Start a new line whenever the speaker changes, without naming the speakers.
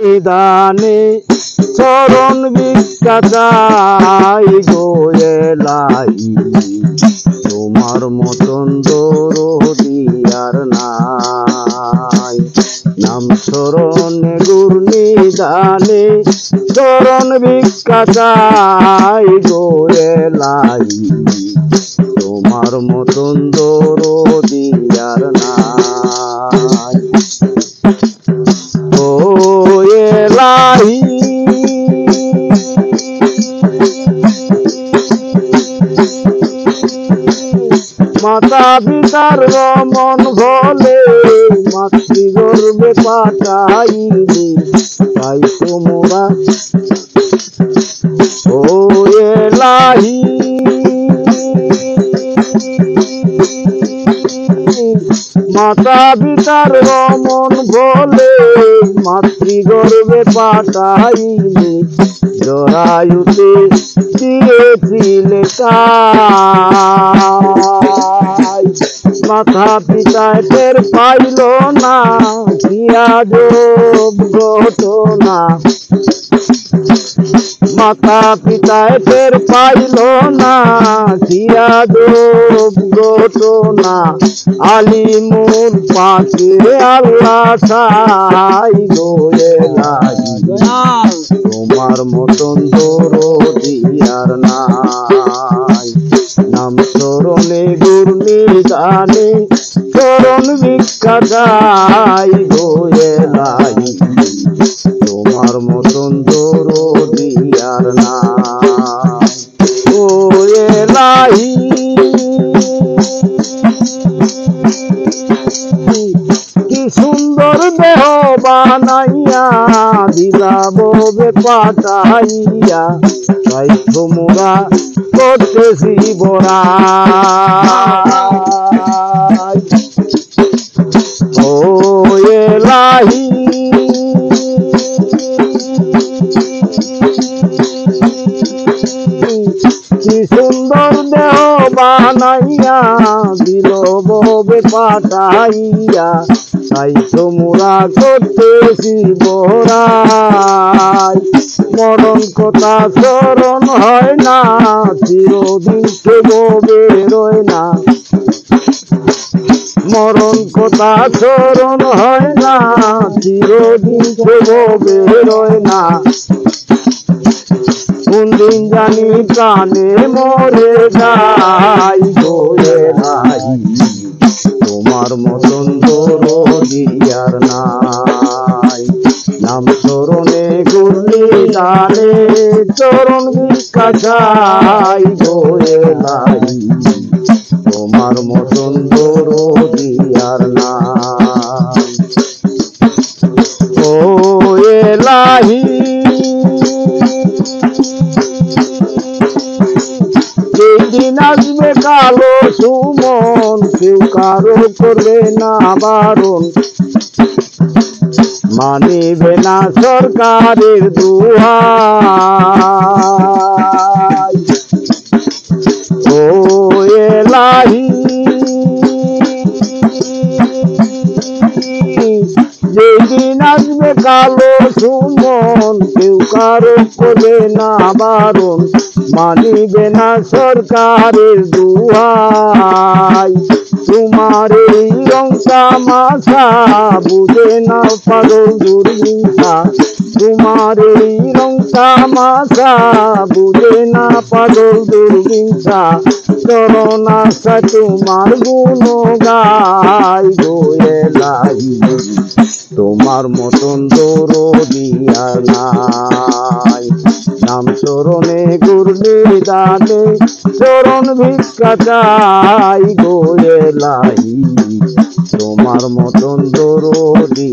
নিদানে চরণ ভিক্ষা চাই গো এলাই তোমার মতন দরদি আর নাই। নাম শরণে গুর নিদানে চরণ ভিক্ষা চাই গো এলাই তোমার মতন দরদি আর নাই। ও এলাহি মাতা পিতার মন ভোলে মাতৃগর্ভে পাঠাইলি তাই তোমরা। ও এলাহি মাতা পিতার মন ভোলে মাতৃগর্ভে পাঠাইলি জরায়ুতে দিয়েছিলে তাই। মাতা পিতা টের পাইল না কি আজব ঘটনা। মাতা পিতা টের পাইল না কি আজব ঘটনা। আলিমুল পাকে আল্লাহ ছাই গো এলাই তোমার মতন দরদি আর নাই। নাম শরণে গুর নিদানে চরণ ভিক্ষা চাই গো এলাই তোমার মতন দরদি আর নাই। ও এলাহি কি সুন্দর দেহ বানাইয়া দিলা ববে পাঠাইয়া তাই তোমরা করতেছি বড়াই। ও এলাহি কি সুন্দর দেহ বানাইয়া দিল ববে পাঠাইয়া তাই তোমরা করতেছি বড়াই। মরণ কথা স্মরণ হয় না চিরদিন কে ববে রয় না। মরণ কথা স্মরণ হয় না চিরদিন কে ববে রয় না। কোন দিন জানি প্রাণে মরে যাই গো এলাই তোমার মতন দরদি আর নাই। নাম শরণে গুর নিদানে চরণ ভিক্ষা চাই গো এলাই তোমার মতন দরদি আর নাই। ও এলাহি যেদিন আসবে কালো সুমন কেউ কারো করবে না বারণ। মানিবে না সরকারের দুহাই। ও এলাহি যেদিন আসবে কালো সুমন কেউ কারো করবে না বারণ। মানিবে না সরকারের দুহাই। তোমার এই রং তামাশা বুঝে না পাগল দুর্হিংসা। তোমার এই রং তামাশা বুঝে না পাগল দুর্হিংসা। চরণ আশা তোমার গুণ গাই গো এলাই তোমার মতন দরদি আর নাই। নাম শরণে গুর নিদানে চরণ ভিক্ষা চাই গো এলাই তোমার মতন দরদি